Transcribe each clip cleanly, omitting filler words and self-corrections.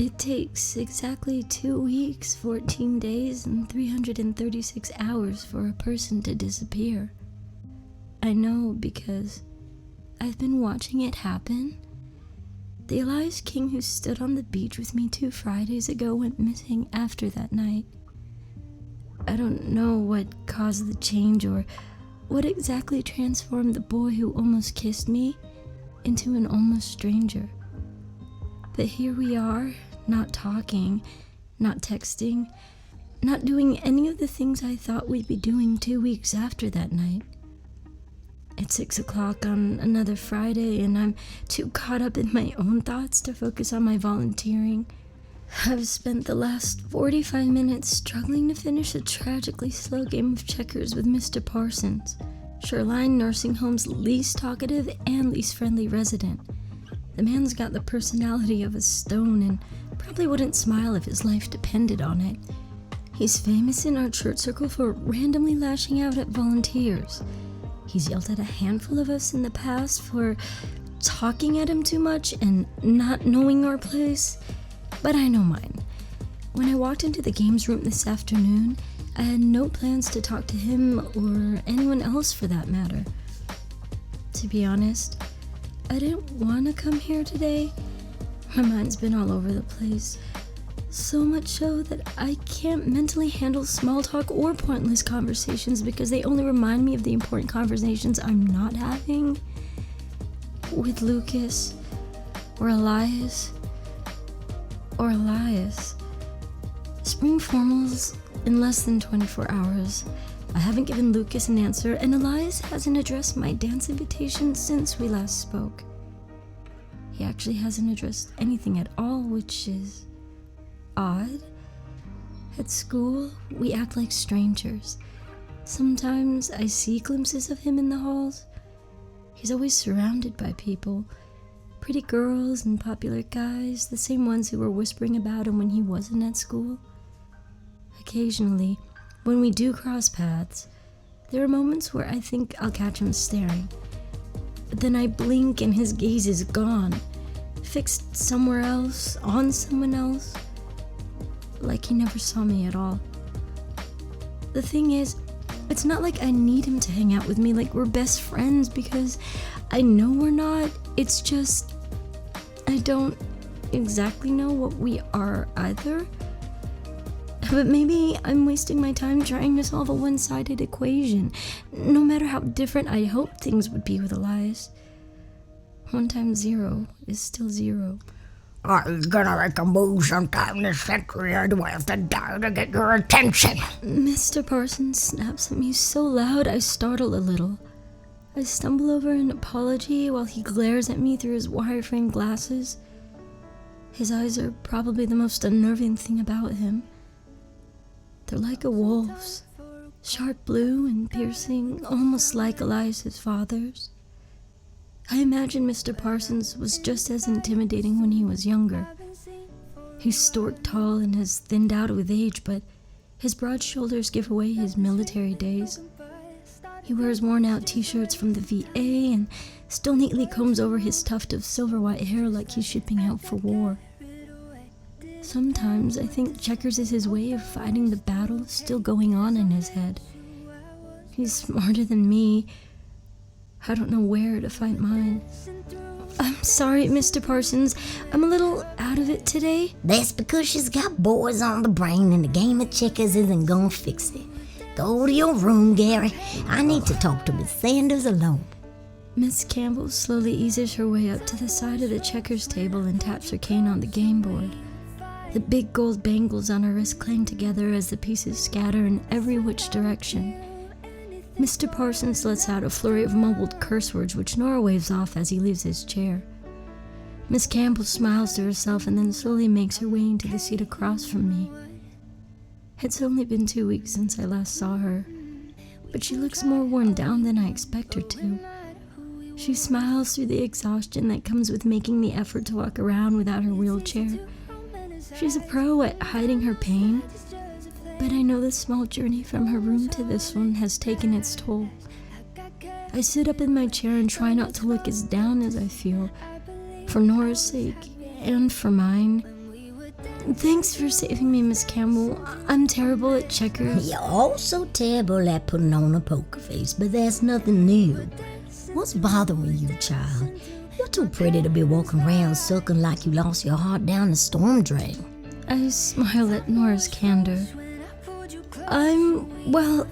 It takes exactly 2 weeks, 14 days, and 336 hours for a person to disappear. I know because I've been watching it happen. The Elias King who stood on the beach with me 2 Fridays ago went missing after that night. I don't know what caused the change or what exactly transformed the boy who almost kissed me into an almost stranger. But here we are, not talking, not texting, not doing any of the things I thought we'd be doing 2 weeks after that night. It's 6 o'clock on another Friday, and I'm too caught up in my own thoughts to focus on my volunteering. I've spent the last 45 minutes struggling to finish a tragically slow game of checkers with Mr. Parsons, Shoreline Nursing Home's least talkative and least friendly resident. The man's got the personality of a stone and probably wouldn't smile if his life depended on it. He's famous in our church circle for randomly lashing out at volunteers. He's yelled at a handful of us in the past for talking at him too much and not knowing our place, but I know mine. When I walked into the games room this afternoon, I had no plans to talk to him or anyone else for that matter. To be honest, I didn't want to come here today. My mind's been all over the place. So much so that I can't mentally handle small talk or pointless conversations because they only remind me of the important conversations I'm not having with Lucas or Elias. Spring formals in less than 24 hours. I haven't given Lucas an answer, and Elias hasn't addressed my dance invitation since we last spoke. He actually hasn't addressed anything at all, which is odd. At school, we act like strangers. Sometimes I see glimpses of him in the halls. He's always surrounded by people. Pretty girls and popular guys, the same ones who were whispering about him when he wasn't at school. Occasionally, when we do cross paths, there are moments where I think I'll catch him staring. But then I blink and his gaze is gone, fixed somewhere else, on someone else, like he never saw me at all. The thing is, it's not like I need him to hang out with me like we're best friends, because I know we're not. It's just, I don't exactly know what we are either. But maybe I'm wasting my time trying to solve a one-sided equation, no matter how different I hoped things would be with Elias. 1 times 0 is still 0. Are you gonna make a move sometime this century, or do I have to die to get your attention? Mr. Parsons snaps at me so loud I startle a little. I stumble over an apology while he glares at me through his wireframe glasses. His eyes are probably the most unnerving thing about him. They're like a wolf's, sharp blue and piercing, almost like Elias's father's. I imagine Mr. Parsons was just as intimidating when he was younger. He's stork tall and has thinned out with age, but his broad shoulders give away his military days. He wears worn-out t-shirts from the VA and still neatly combs over his tuft of silver-white hair like he's shipping out for war. Sometimes I think checkers is his way of fighting the battle still going on in his head. He's smarter than me. I don't know where to fight mine. I'm sorry, Mr. Parsons. I'm a little out of it today. That's because she's got boys on the brain and the game of checkers isn't gonna fix it. Go to your room, Gary. I need to talk to Miss Sanders alone. Miss Campbell slowly eases her way up to the side of the checkers table and taps her cane on the game board. The big gold bangles on her wrist clang together as the pieces scatter in every which direction. Mr. Parsons lets out a flurry of mumbled curse words which Nora waves off as he leaves his chair. Miss Campbell smiles to herself and then slowly makes her way into the seat across from me. It's only been 2 weeks since I last saw her, but she looks more worn down than I expect her to. She smiles through the exhaustion that comes with making the effort to walk around without her wheelchair. She's a pro at hiding her pain, but I know the small journey from her room to this one has taken its toll. I sit up in my chair and try not to look as down as I feel, for Nora's sake and for mine. Thanks for saving me, Miss Campbell. I'm terrible at checkers. You're also terrible at putting on a poker face, but that's nothing new. What's bothering you, child? You're too pretty to be walking around sucking like you lost your heart down the storm drain. I smile at Nora's candor. Well,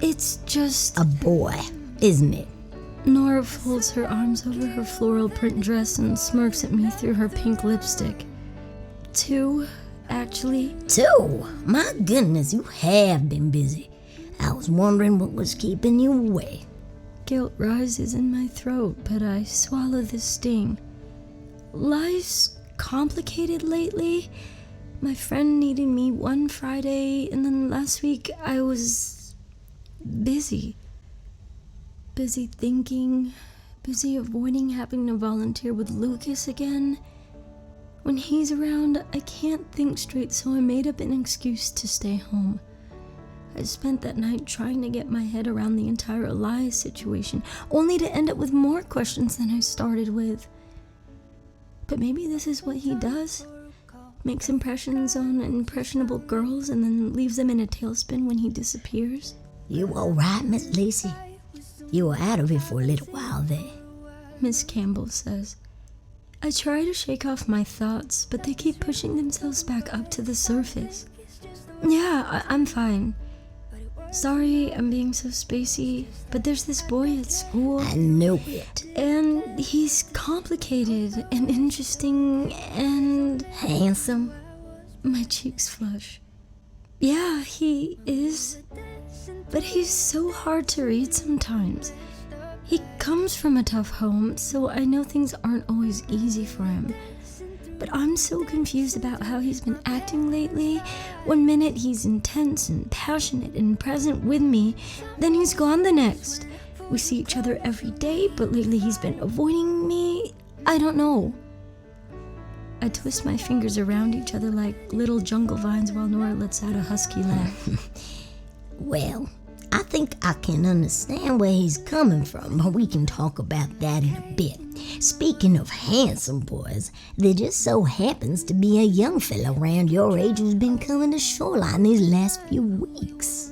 it's just... A boy, isn't it? Nora folds her arms over her floral print dress and smirks at me through her pink lipstick. 2, actually. 2? My goodness, you have been busy. I was wondering what was keeping you away. Guilt rises in my throat, but I swallow the sting. Life's complicated lately. My friend needed me one Friday, and then last week I was busy. Busy thinking, busy avoiding having to volunteer with Lucas again. When he's around, I can't think straight, so I made up an excuse to stay home. I spent that night trying to get my head around the entire Elias situation, only to end up with more questions than I started with. But maybe this is what he does. Makes impressions on impressionable girls and then leaves them in a tailspin when he disappears. You all right, Miss Lacey? You were out of it for a little while there. Miss Campbell says. I try to shake off my thoughts, but they keep pushing themselves back up to the surface. Yeah, I'm fine. Sorry I'm being so spacey, but there's this boy at school. I know it. And he's complicated and interesting and... Handsome? My cheeks flush. Yeah, he is. But he's so hard to read sometimes. He comes from a tough home, so I know things aren't always easy for him. But I'm so confused about how he's been acting lately. One minute he's intense and passionate and present with me, then he's gone the next. We see each other every day, but lately he's been avoiding me. I don't know. I twist my fingers around each other like little jungle vines while Nora lets out a husky laugh. Well, I think I can understand where he's coming from, but we can talk about that in a bit. Speaking of handsome boys, there just so happens to be a young fella around your age who's been coming to Shoreline these last few weeks.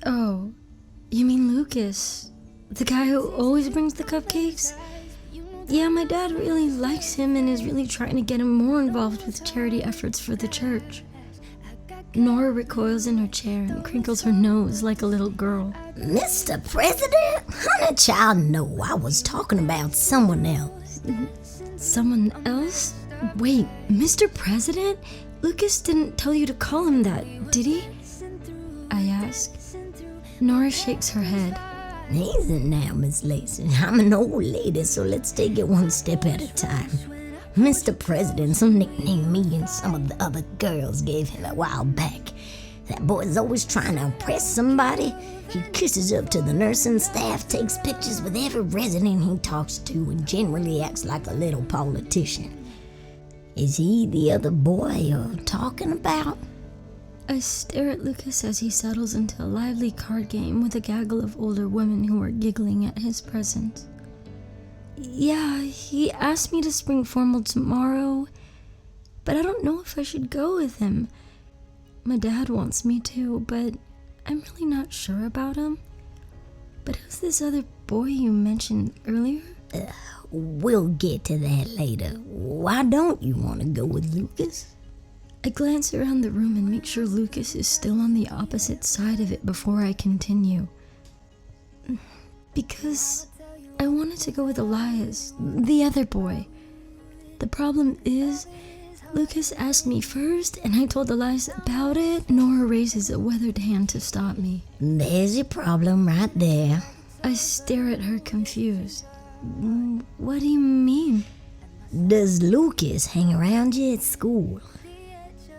Oh, you mean Lucas? The guy who always brings the cupcakes? Yeah, my dad really likes him and is really trying to get him more involved with charity efforts for the church. Nora recoils in her chair and crinkles her nose like a little girl. Mr. President? Honey, child, no, I was talking about someone else. Someone else? Wait, Mr. President? Lucas didn't tell you to call him that, did he? I ask. Nora shakes her head. Easy now, Miss Lacey. I'm an old lady, so let's take it one step at a time. Mr. President's a nickname me and some of the other girls gave him a while back. That boy's always trying to impress somebody. He kisses up to the nursing staff, takes pictures with every resident he talks to, and generally acts like a little politician. Is he the other boy you're talking about? I stare at Lucas as he settles into a lively card game with a gaggle of older women who are giggling at his presence. Yeah, he asked me to spring formal tomorrow, but I don't know if I should go with him. My dad wants me to, but I'm really not sure about him. But who's this other boy you mentioned earlier? We'll get to that later. Why don't you want to go with Lucas? I glance around the room and make sure Lucas is still on the opposite side of it before I continue. Because I wanted to go with Elias, the other boy. The problem is, Lucas asked me first, and I told Elias about it. Nora raises a weathered hand to stop me. There's your problem right there. I stare at her confused. What do you mean? Does Lucas hang around you at school?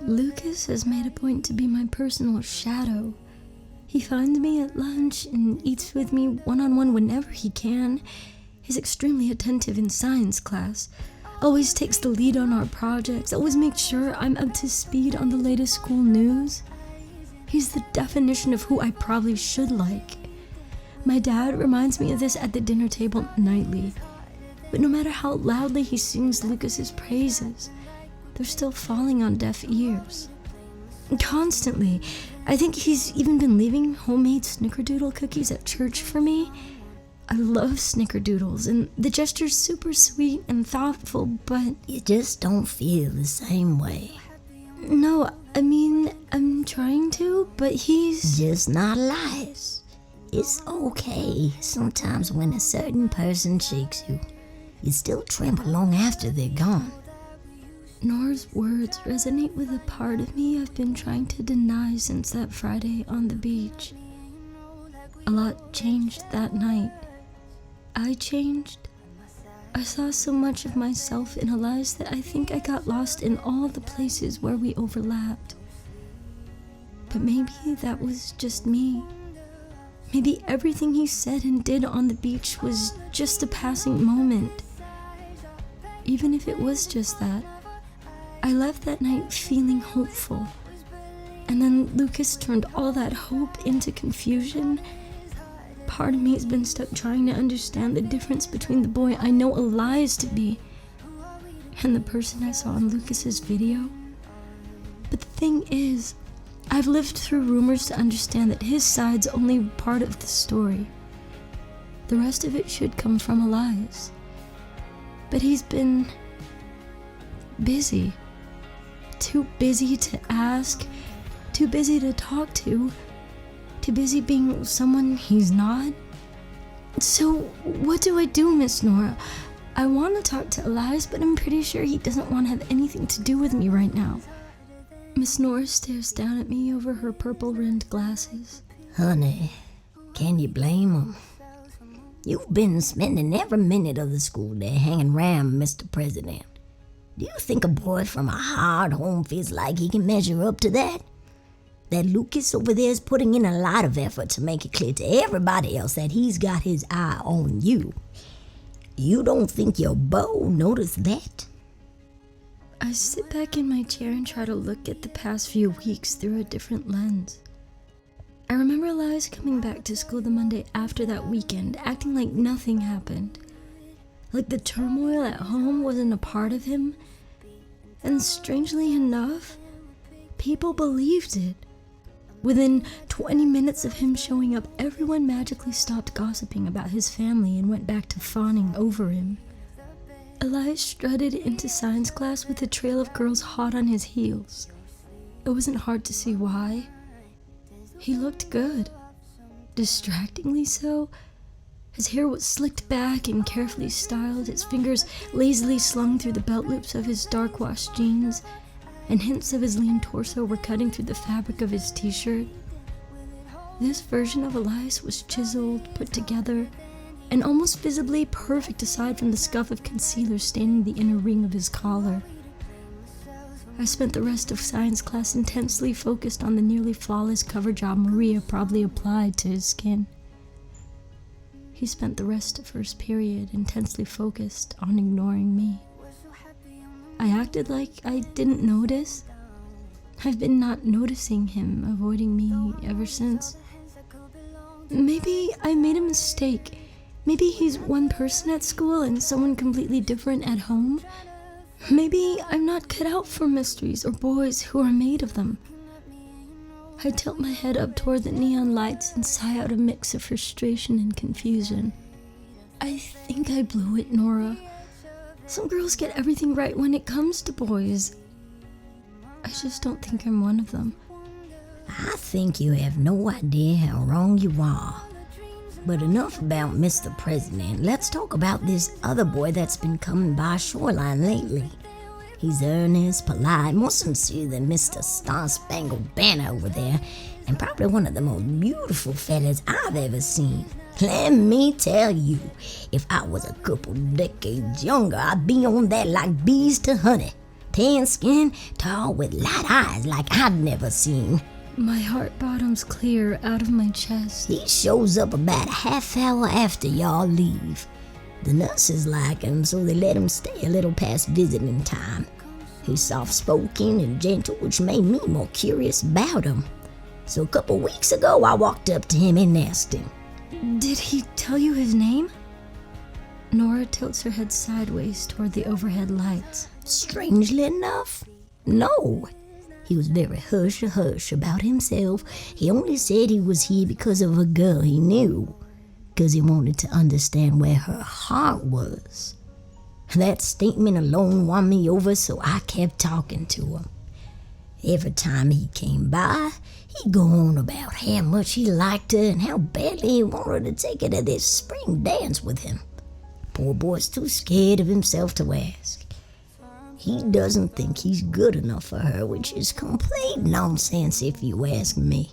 Lucas has made a point to be my personal shadow. He finds me at lunch and eats with me one-on-one whenever he can. He's extremely attentive in science class. Always takes the lead on our projects. Always makes sure I'm up to speed on the latest school news. He's the definition of who I probably should like. My dad reminds me of this at the dinner table nightly. But no matter how loudly he sings Lucas's praises, they're still falling on deaf ears. Constantly. I think he's even been leaving homemade snickerdoodle cookies at church for me. I love snickerdoodles, and the gesture's super sweet and thoughtful, but... You just don't feel the same way. No, I mean, I'm trying to, but he's... Just not Elias. It's okay. Sometimes when a certain person shakes you, you still tremble long after they're gone. Nora's words resonate with a part of me I've been trying to deny since that Friday on the beach. A lot changed that night. I changed. I saw so much of myself in Elias that I think I got lost in all the places where we overlapped. But maybe that was just me. Maybe everything he said and did on the beach was just a passing moment. Even if it was just that, I left that night feeling hopeful. And then Lucas turned all that hope into confusion. Part of me has been stuck trying to understand the difference between the boy I know Elias to be and the person I saw in Lucas's video. But the thing is, I've lived through rumors to understand that his side's only part of the story. The rest of it should come from Elias. But he's been busy. Too busy to ask, too busy to talk to, too busy being someone he's not. So what do I do, Miss Nora? I want to talk to Elias, but I'm pretty sure he doesn't want to have anything to do with me right now. Miss Nora stares down at me over her purple-rimmed glasses. Honey, can you blame him? You've been spending every minute of the school day hanging around Mr. President. Do you think a boy from a hard home feels like he can measure up to that? That Lucas over there is putting in a lot of effort to make it clear to everybody else that he's got his eye on you. You don't think your beau noticed that? I sit back in my chair and try to look at the past few weeks through a different lens. I remember Elias coming back to school the Monday after that weekend, acting like nothing happened. Like the turmoil at home wasn't a part of him. And strangely enough, people believed it. Within 20 minutes of him showing up, everyone magically stopped gossiping about his family and went back to fawning over him. Elias strutted into science class with a trail of girls hot on his heels. It wasn't hard to see why. He looked good. Distractingly so. His hair was slicked back and carefully styled, his fingers lazily slung through the belt loops of his dark-washed jeans, and hints of his lean torso were cutting through the fabric of his t-shirt. This version of Elias was chiseled, put together, and almost visibly perfect aside from the scuff of concealer staining the inner ring of his collar. I spent the rest of science class intensely focused on the nearly flawless cover job Maria probably applied to his skin. He spent the rest of first period intensely focused on ignoring me. I acted like I didn't notice. I've been not noticing him, avoiding me ever since. Maybe I made a mistake. Maybe he's one person at school and someone completely different at home. Maybe I'm not cut out for mysteries or boys who are made of them. I tilt my head up toward the neon lights and sigh out a mix of frustration and confusion. I think I blew it, Nora. Some girls get everything right when it comes to boys. I just don't think I'm one of them. I think you have no idea how wrong you are. But enough about Mr. President. Let's talk about this other boy that's been coming by Shoreline lately. He's earnest, polite, more sincere than Mr. Star-Spangled Banner over there, and probably one of the most beautiful fellas I've ever seen. Let me tell you, if I was a couple decades younger, I'd be on that like bees to honey. Tan skin, tall with light eyes like I'd never seen. My heart bottoms clear out of my chest. He shows up about a half hour after y'all leave. The nurses like him, so they let him stay a little past visiting time. He's soft-spoken and gentle, which made me more curious about him. So a couple weeks ago, I walked up to him and asked him. Did he tell you his name? Nora tilts her head sideways toward the overhead lights. strangely enough, no. He was very hush-hush about himself. He only said he was here because of a girl he knew, because he wanted to understand where her heart was. That statement alone won me over, so I kept talking to him. Every time he came by, he'd go on about how much he liked her and how badly he wanted to take her to this spring dance with him. Poor boy's too scared of himself to ask. He doesn't think he's good enough for her, which is complete nonsense if you ask me.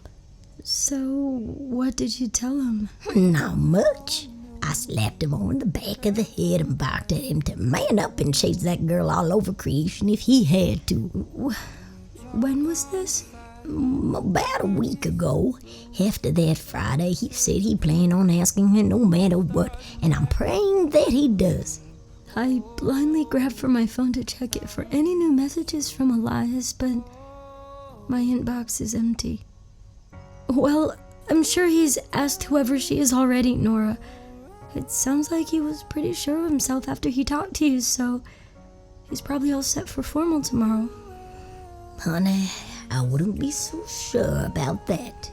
So, what did you tell him? Not much. I slapped him on the back of the head and barked at him to man up and chase that girl all over creation if he had to. When was this? About a week ago. After that Friday, he said he planned on asking her no matter what, and I'm praying that he does. I blindly grabbed for my phone to check it for any new messages from Elias, but my inbox is empty. Well, I'm sure he's asked whoever she is already, Nora. It sounds like he was pretty sure of himself after he talked to you, so he's probably all set for formal tomorrow. Honey, I wouldn't be so sure about that.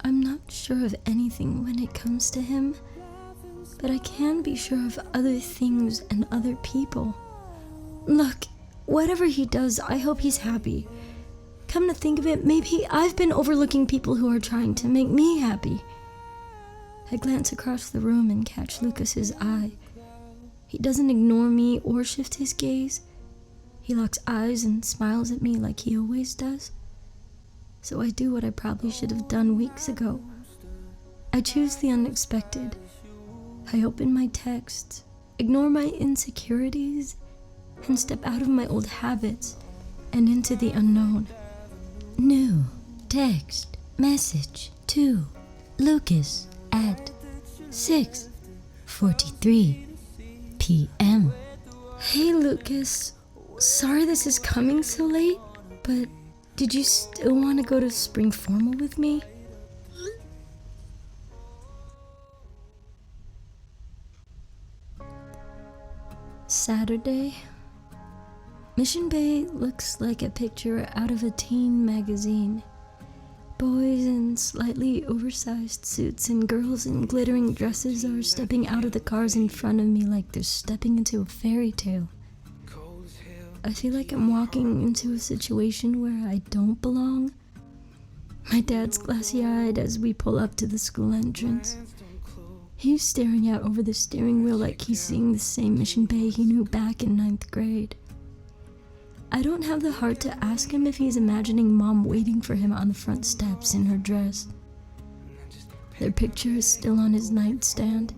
I'm not sure of anything when it comes to him, but I can be sure of other things and other people. Look, whatever he does, I hope he's happy. Come to think of it, maybe I've been overlooking people who are trying to make me happy. I glance across the room and catch Lucas's eye. He doesn't ignore me or shift his gaze. He locks eyes and smiles at me like he always does. So I do what I probably should have done weeks ago. I choose the unexpected. I open my texts, ignore my insecurities, and step out of my old habits and into the unknown. New text message to Lucas at 6:43 p.m. Hey Lucas, sorry this is coming so late, but did you still want to go to spring formal with me? Saturday. Mission Bay looks like a picture out of a teen magazine. Boys in slightly oversized suits and girls in glittering dresses are stepping out of the cars in front of me like they're stepping into a fairy tale. I feel like I'm walking into a situation where I don't belong. My dad's glassy-eyed as we pull up to the school entrance. He's staring out over the steering wheel like he's seeing the same Mission Bay he knew back in 9th grade. I don't have the heart to ask him if he's imagining Mom waiting for him on the front steps in her dress. Their picture is still on his nightstand.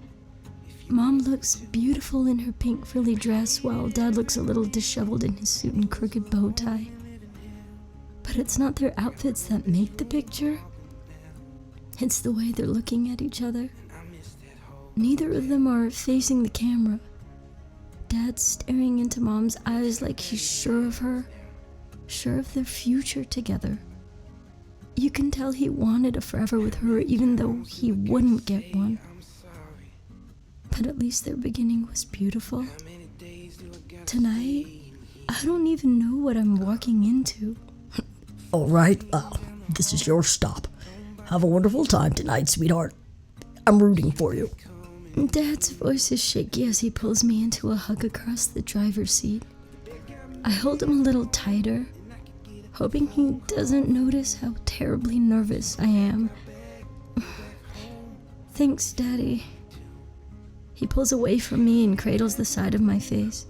Mom looks beautiful in her pink frilly dress while Dad looks a little disheveled in his suit and crooked bow tie. But it's not their outfits that make the picture. It's the way they're looking at each other. Neither of them are facing the camera. Dad's staring into Mom's eyes like he's sure of her, sure of their future together. You can tell he wanted a forever with her even though he wouldn't get one. But at least their beginning was beautiful. Tonight, I don't even know what I'm walking into. All right, this is your stop. Have a wonderful time tonight, sweetheart. I'm rooting for you. Dad's voice is shaky as he pulls me into a hug across the driver's seat. I hold him a little tighter, hoping he doesn't notice how terribly nervous I am. Thanks, Daddy. He pulls away from me and cradles the side of my face.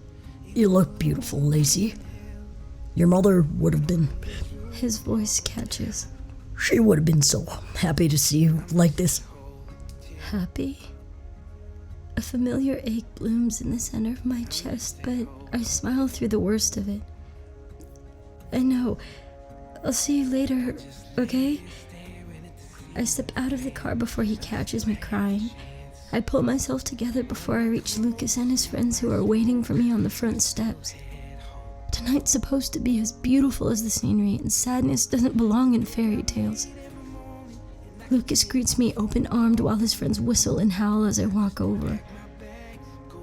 You look beautiful, Lacey. Your mother would have been... His voice catches. She would have been so happy to see you like this. Happy? A familiar ache blooms in the center of my chest, but I smile through the worst of it. I know. I'll see you later, okay? I step out of the car before he catches me crying. I pull myself together before I reach Lucas and his friends who are waiting for me on the front steps. Tonight's supposed to be as beautiful as the scenery, and sadness doesn't belong in fairy tales. Lucas greets me open-armed while his friends whistle and howl as I walk over.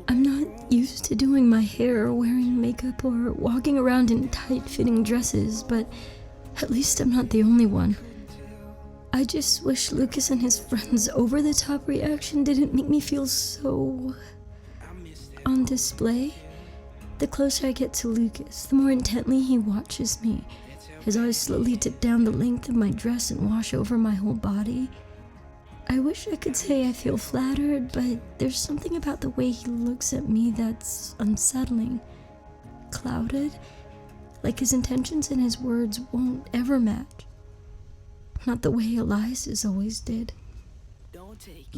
I'm not used to doing my hair, wearing makeup, or walking around in tight-fitting dresses, but at least I'm not the only one. I just wish Lucas and his friends' over-the-top reaction didn't make me feel so on display. The closer I get to Lucas, the more intently he watches me. His eyes slowly dip down the length of my dress and wash over my whole body. I wish I could say I feel flattered, but there's something about the way he looks at me that's unsettling. Clouded, like his intentions and his words won't ever match. Not the way Elias's always did.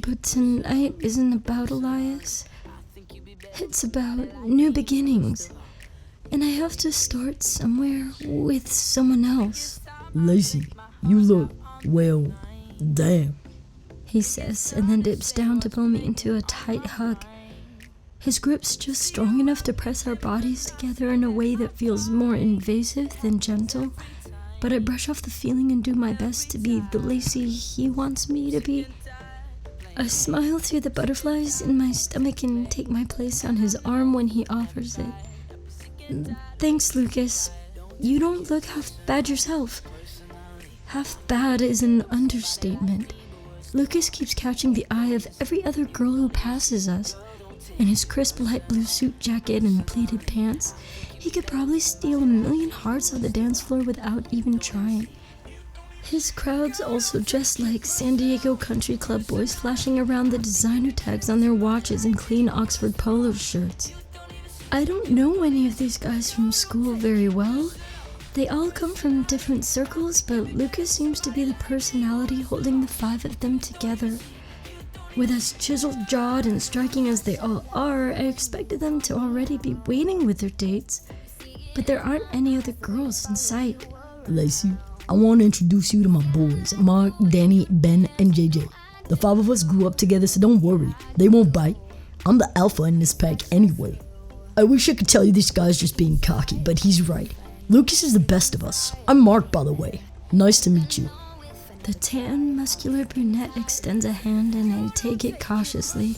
But tonight isn't about Elias. It's about new beginnings. And I have to start somewhere with someone else. Lacey, you look, well, damn. He says, and then dips down to pull me into a tight hug. His grip's just strong enough to press our bodies together in a way that feels more invasive than gentle. But I brush off the feeling and do my best to be the Lacey he wants me to be. I smile through the butterflies in my stomach and take my place on his arm when he offers it. Thanks, Lucas. You don't look half bad yourself. Half bad is an understatement. Lucas keeps catching the eye of every other girl who passes us. In his crisp light blue suit jacket and pleated pants, he could probably steal 1,000,000 hearts on the dance floor without even trying. His crowd's also dressed like San Diego country club boys, flashing around the designer tags on their watches and clean Oxford polo shirts. I don't know any of these guys from school very well. They all come from different circles, but Lucas seems to be the personality holding the 5 of them together. With as chisel-jawed and striking as they all are, I expected them to already be waiting with their dates. But there aren't any other girls in sight. Lacey, I want to introduce you to my boys, Mark, Danny, Ben, and JJ. The 5 of us grew up together, so don't worry. They won't bite. I'm the alpha in this pack anyway. I wish I could tell you this guy's just being cocky, but he's right. Lucas is the best of us. I'm Mark, by the way. Nice to meet you. The tan, muscular brunette extends a hand and I take it cautiously.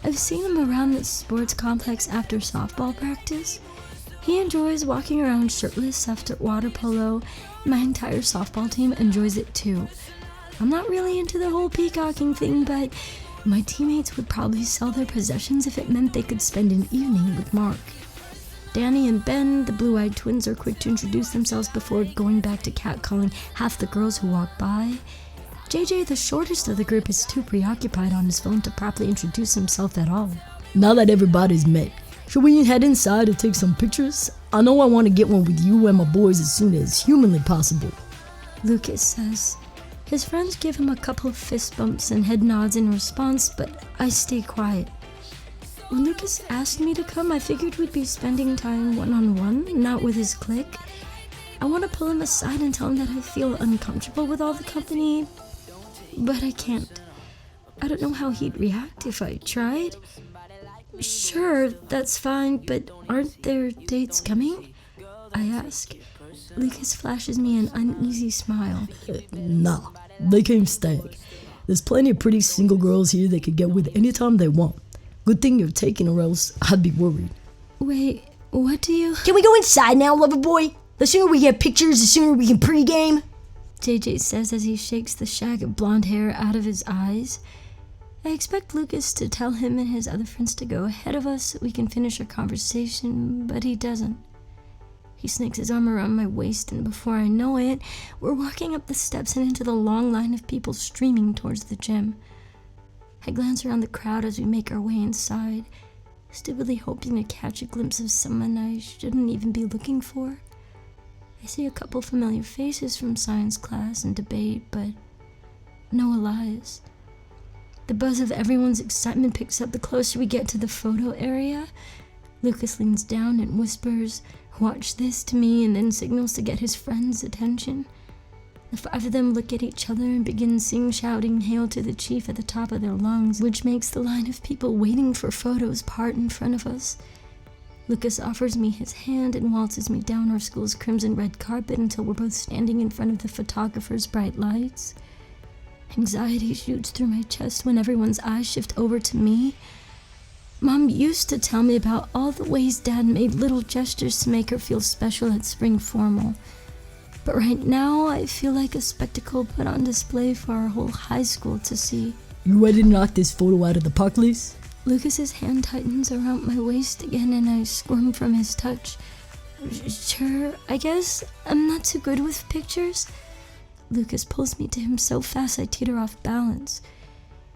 I've seen him around the sports complex after softball practice. He enjoys walking around shirtless after water polo. My entire softball team enjoys it too. I'm not really into the whole peacocking thing, but my teammates would probably sell their possessions if it meant they could spend an evening with Mark. Danny and Ben, the blue-eyed twins, are quick to introduce themselves before going back to catcalling half the girls who walk by. JJ, the shortest of the group, is too preoccupied on his phone to properly introduce himself at all. Now that everybody's met, should we head inside to take some pictures? I know I want to get one with you and my boys as soon as humanly possible. Lucas says. His friends give him a couple of fist bumps and head nods in response, but I stay quiet. When Lucas asked me to come, I figured we'd be spending time one-on-one, not with his clique. I want to pull him aside and tell him that I feel uncomfortable with all the company, but I can't. I don't know how he'd react if I tried. Sure, that's fine, but aren't there dates coming? I ask. Lucas flashes me an uneasy smile. Nah, they came stag. There's plenty of pretty single girls here they could get with anytime they want. Good thing you're taking, or else I'd be worried. Wait, what do you... Can we go inside now, lover boy? The sooner we get pictures, the sooner we can pregame. JJ says as he shakes the shag of blonde hair out of his eyes. I expect Lucas to tell him and his other friends to go ahead of us so we can finish our conversation, but he doesn't. He snakes his arm around my waist, and before I know it, we're walking up the steps and into the long line of people streaming towards the gym. I glance around the crowd as we make our way inside, stupidly hoping to catch a glimpse of someone I shouldn't even be looking for. I see a couple familiar faces from science class and debate, but no Elias. The buzz of everyone's excitement picks up the closer we get to the photo area. Lucas leans down and whispers, "Watch this," to me, and then signals to get his friends' attention. The 5 of them look at each other and begin shouting "Hail to the Chief" at the top of their lungs, which makes the line of people waiting for photos part in front of us. Lucas offers me his hand and waltzes me down our school's crimson red carpet until we're both standing in front of the photographer's bright lights. Anxiety shoots through my chest when everyone's eyes shift over to me. Mom used to tell me about all the ways Dad made little gestures to make her feel special at spring formal. But right now, I feel like a spectacle put on display for our whole high school to see. You ready to knock this photo out of the park, Liz? Lucas's hand tightens around my waist again and I squirm from his touch. Sure, I guess I'm not too good with pictures. Lucas pulls me to him so fast I teeter off balance.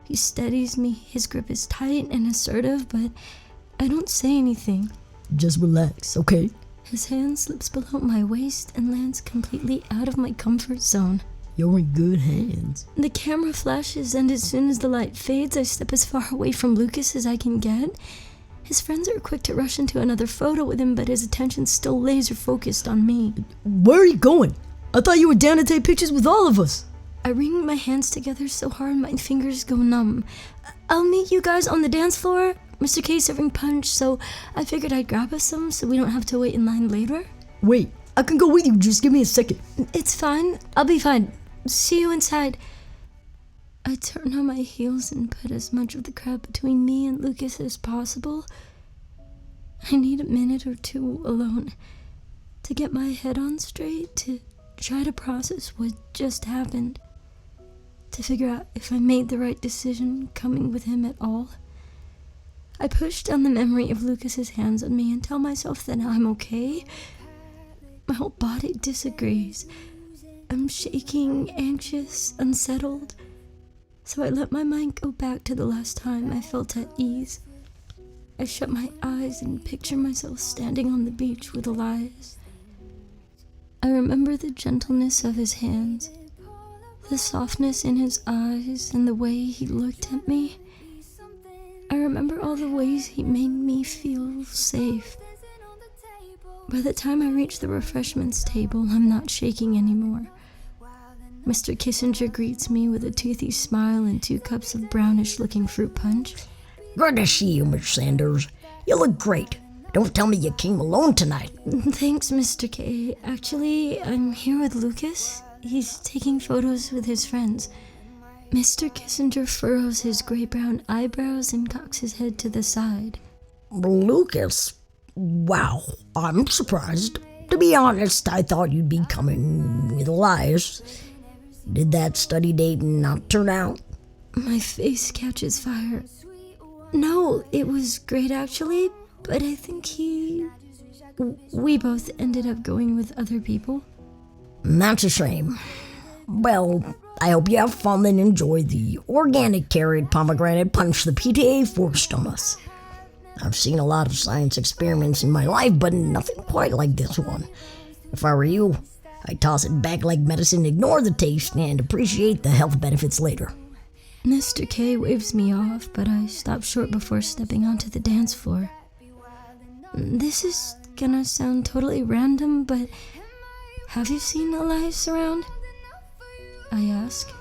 He steadies me, his grip is tight and assertive, but I don't say anything. Just relax, okay? His hand slips below my waist and lands completely out of my comfort zone. You're in good hands. The camera flashes and as soon as the light fades, I step as far away from Lucas as I can get. His friends are quick to rush into another photo with him, but his attention's still laser focused on me. Where are you going? I thought you were down to take pictures with all of us. I wring my hands together so hard my fingers go numb. I'll meet you guys on the dance floor. Mr. K's serving punch, so I figured I'd grab us some so we don't have to wait in line later. Wait, I can go with you. Just give me a second. It's fine. I'll be fine. See you inside. I turn on my heels and put as much of the crowd between me and Lucas as possible. I need a minute or two alone to get my head on straight, to try to process what just happened, to figure out if I made the right decision coming with him at all. I push down the memory of Lucas's hands on me and tell myself that I'm okay. My whole body disagrees. I'm shaking, anxious, unsettled. So I let my mind go back to the last time I felt at ease. I shut my eyes and picture myself standing on the beach with Elias. I remember the gentleness of his hands, the softness in his eyes, and the way he looked at me. I remember all the ways he made me feel safe. By the time I reach the refreshments table, I'm not shaking anymore. Mr. Kissinger greets me with a toothy smile and 2 cups of brownish-looking fruit punch. Good to see you, Miss Sanders. You look great. Don't tell me you came alone tonight. Thanks, Mr. K. Actually, I'm here with Lucas. He's taking photos with his friends. Mr. Kissinger furrows his gray-brown eyebrows and cocks his head to the side. Lucas? Wow, I'm surprised. To be honest, I thought you'd be coming with Elias. Did that study date not turn out? My face catches fire. No, it was great actually, but I think we both ended up going with other people. That's a shame. Well, I hope you have fun and enjoy the organic carrot pomegranate punch the PTA forced on us. I've seen a lot of science experiments in my life, but nothing quite like this one. If I were you, I'd toss it back like medicine, ignore the taste, and appreciate the health benefits later. Mr. K waves me off, but I stop short before stepping onto the dance floor. This is gonna sound totally random, but have you seen Elias around? I ask.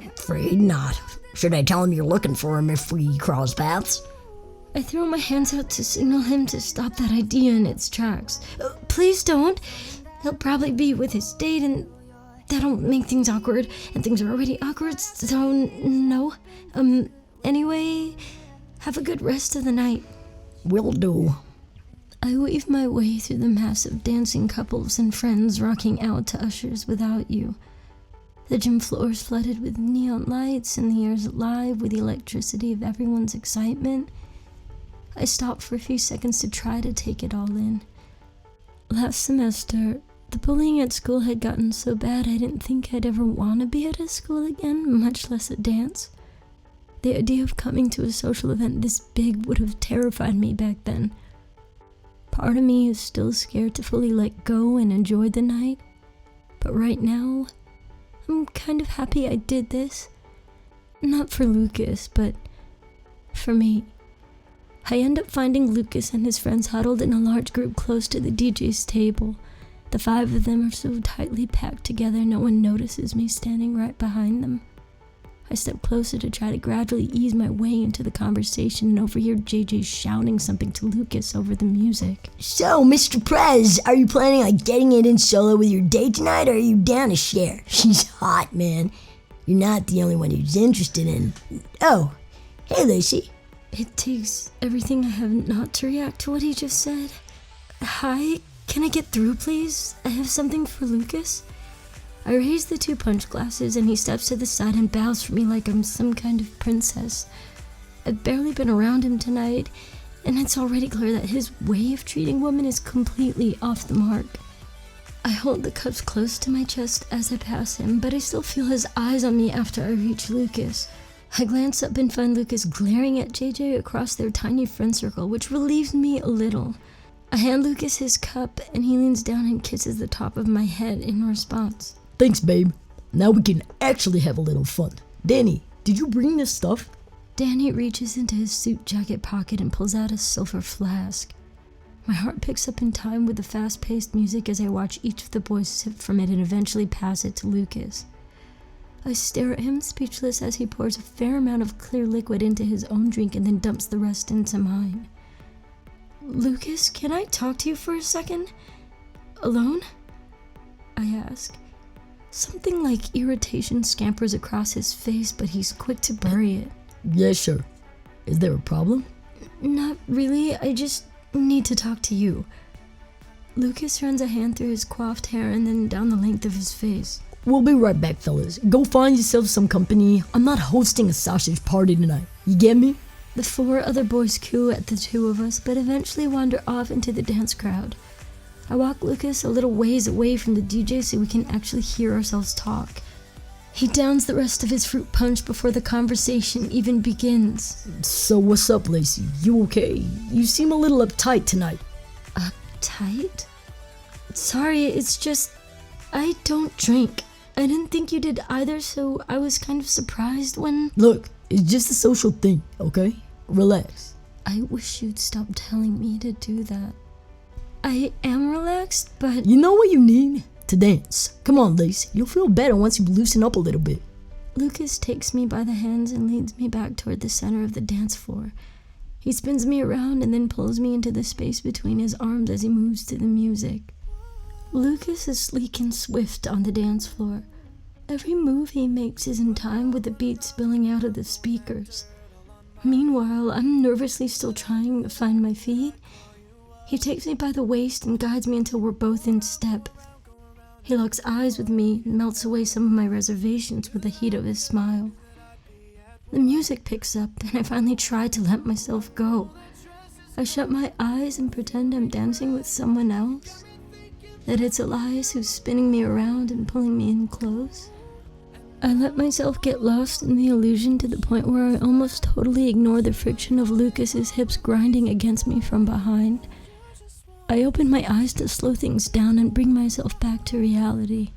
Afraid not. Should I tell him you're looking for him if we cross paths? I throw my hands out to signal him to stop that idea in its tracks. Please don't. He'll probably be with his date and that'll make things awkward, and things are already awkward, so no. Anyway, have a good rest of the night. Will do. I weave my way through the mass of dancing couples and friends rocking out to Usher's Without You. The gym floor is flooded with neon lights and the air is alive with the electricity of everyone's excitement. I stop for a few seconds to try to take it all in. Last semester, the bullying at school had gotten so bad I didn't think I'd ever want to be at a school again, much less a dance. The idea of coming to a social event this big would have terrified me back then. Part of me is still scared to fully let go and enjoy the night, but right now, I'm kind of happy I did this. Not for Lucas, but for me. I end up finding Lucas and his friends huddled in a large group close to the DJ's table. The 5 of them are so tightly packed together no one notices me standing right behind them. I step closer to try to gradually ease my way into the conversation and overhear JJ shouting something to Lucas over the music. So, Mr. Prez, are you planning on getting it in solo with your date tonight, or are you down to share? She's hot, man. You're not the only one who's interested in... Oh, hey, Lacey. It takes everything I have not to react to what he just said. Hi, can I get through, please? I have something for Lucas. I raise the 2 punch glasses and he steps to the side and bows for me like I'm some kind of princess. I've barely been around him tonight, and it's already clear that his way of treating women is completely off the mark. I hold the cups close to my chest as I pass him, but I still feel his eyes on me after I reach Lucas. I glance up and find Lucas glaring at JJ across their tiny friend circle, which relieves me a little. I hand Lucas his cup, and he leans down and kisses the top of my head in response. Thanks, babe. Now we can actually have a little fun. Danny, did you bring this stuff? Danny reaches into his suit jacket pocket and pulls out a silver flask. My heart picks up in time with the fast-paced music as I watch each of the boys sip from it and eventually pass it to Lucas. I stare at him, speechless, as he pours a fair amount of clear liquid into his own drink and then dumps the rest into mine. Lucas, can I talk to you for a second? Alone? I ask. Something like irritation scampers across his face, but he's quick to bury it. Yeah, sure. Is there a problem? Not really, I just need to talk to you. Lucas runs a hand through his coiffed hair and then down the length of his face. We'll be right back, fellas. Go find yourself some company. I'm not hosting a sausage party tonight. You get me? The 4 other boys coo at the 2 of us, but eventually wander off into the dance crowd. I walk Lucas a little ways away from the DJ so we can actually hear ourselves talk. He downs the rest of his fruit punch before the conversation even begins. So what's up, Lacey? You okay? You seem a little uptight tonight. Uptight? Sorry, it's just... I don't drink. I didn't think you did either, so I was kind of surprised when... Look, it's just a social thing, okay? Relax. I wish you'd stop telling me to do that. I am relaxed, but... You know what you need? To dance. Come on, Lacey. You'll feel better once you loosen up a little bit. Lucas takes me by the hands and leads me back toward the center of the dance floor. He spins me around and then pulls me into the space between his arms as he moves to the music. Lucas is sleek and swift on the dance floor. Every move he makes is in time with the beat spilling out of the speakers. Meanwhile, I'm nervously still trying to find my feet. He takes me by the waist and guides me until we're both in step. He locks eyes with me and melts away some of my reservations with the heat of his smile. The music picks up and I finally try to let myself go. I shut my eyes and pretend I'm dancing with someone else. That it's Elias who's spinning me around and pulling me in close. I let myself get lost in the illusion to the point where I almost totally ignore the friction of Lucas's hips grinding against me from behind. I open my eyes to slow things down and bring myself back to reality.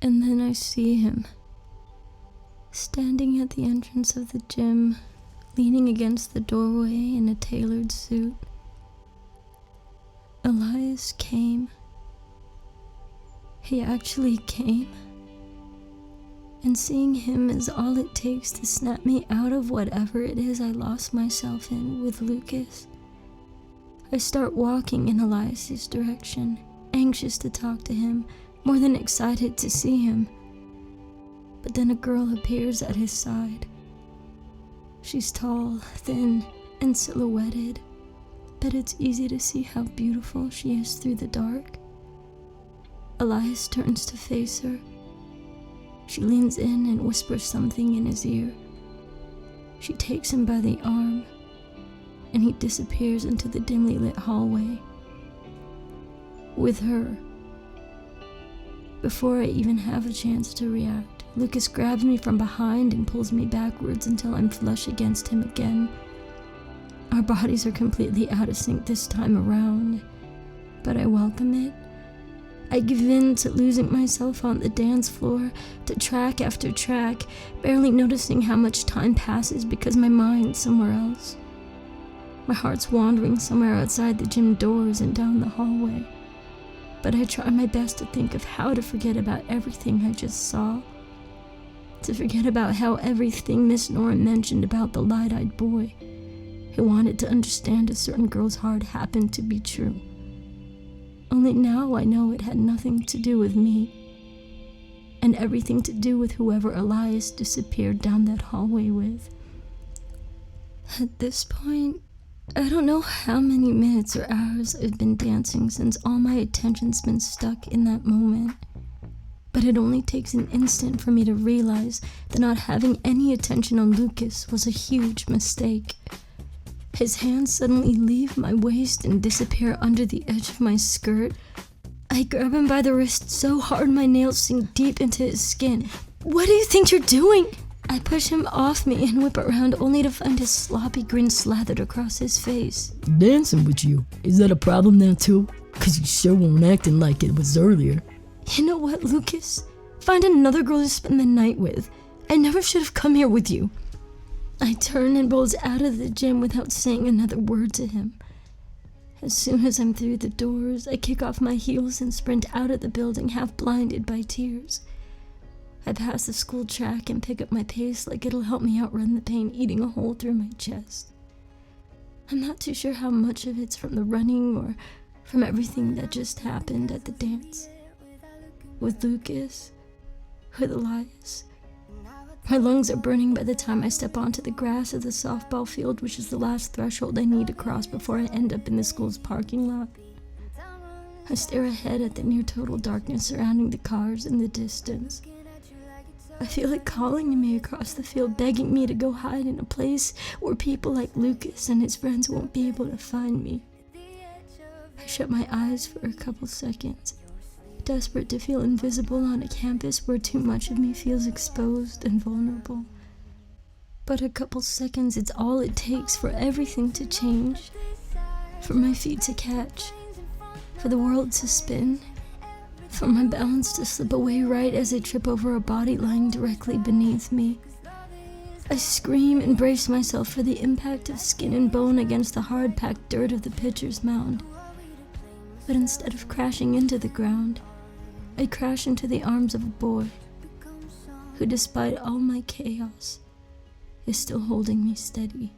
And then I see him, standing at the entrance of the gym, leaning against the doorway in a tailored suit. Elias came. He actually came. And seeing him is all it takes to snap me out of whatever it is I lost myself in with Lucas. I start walking in Elias's direction, anxious to talk to him, more than excited to see him. But then a girl appears at his side. She's tall, thin, and silhouetted, but it's easy to see how beautiful she is through the dark. Elias turns to face her. She leans in and whispers something in his ear. She takes him by the arm, and he disappears into the dimly lit hallway. With her. Before I even have a chance to react, Lucas grabs me from behind and pulls me backwards until I'm flush against him again. Our bodies are completely out of sync this time around, but I welcome it. I give in to losing myself on the dance floor, to track after track, barely noticing how much time passes because my mind's somewhere else. My heart's wandering somewhere outside the gym doors and down the hallway. But I try my best to think of how to forget about everything I just saw. To forget about how everything Miss Nora mentioned about the light-eyed boy who wanted to understand a certain girl's heart happened to be true. Only now I know it had nothing to do with me, and everything to do with whoever Elias disappeared down that hallway with. At this point, I don't know how many minutes or hours I've been dancing since all my attention's been stuck in that moment. But it only takes an instant for me to realize that not having any attention on Lucas was a huge mistake. His hands suddenly leave my waist and disappear under the edge of my skirt. I grab him by the wrist so hard my nails sink deep into his skin. "What do you think you're doing?" I push him off me and whip around only to find his sloppy grin slathered across his face. Dancing with you, is that a problem now too? 'Cause you sure weren't acting like it was earlier. You know what, Lucas? Find another girl to spend the night with. I never should have come here with you. I turn and rolls out of the gym without saying another word to him. As soon as I'm through the doors, I kick off my heels and sprint out of the building, half blinded by tears. I pass the school track and pick up my pace like it'll help me outrun the pain eating a hole through my chest. I'm not too sure how much of it's from the running or from everything that just happened at the dance. With Lucas, or the lies. My lungs are burning by the time I step onto the grass of the softball field, which is the last threshold I need to cross before I end up in the school's parking lot. I stare ahead at the near total darkness surrounding the cars in the distance. I feel it calling to me across the field, begging me to go hide in a place where people like Lucas and his friends won't be able to find me. I shut my eyes for a couple seconds, desperate to feel invisible on a campus where too much of me feels exposed and vulnerable. But a couple seconds, it's all it takes for everything to change, for my feet to catch, for the world to spin, for my balance to slip away right as I trip over a body lying directly beneath me. I scream and brace myself for the impact of skin and bone against the hard-packed dirt of the pitcher's mound. But instead of crashing into the ground, I crash into the arms of a boy who, despite all my chaos, is still holding me steady.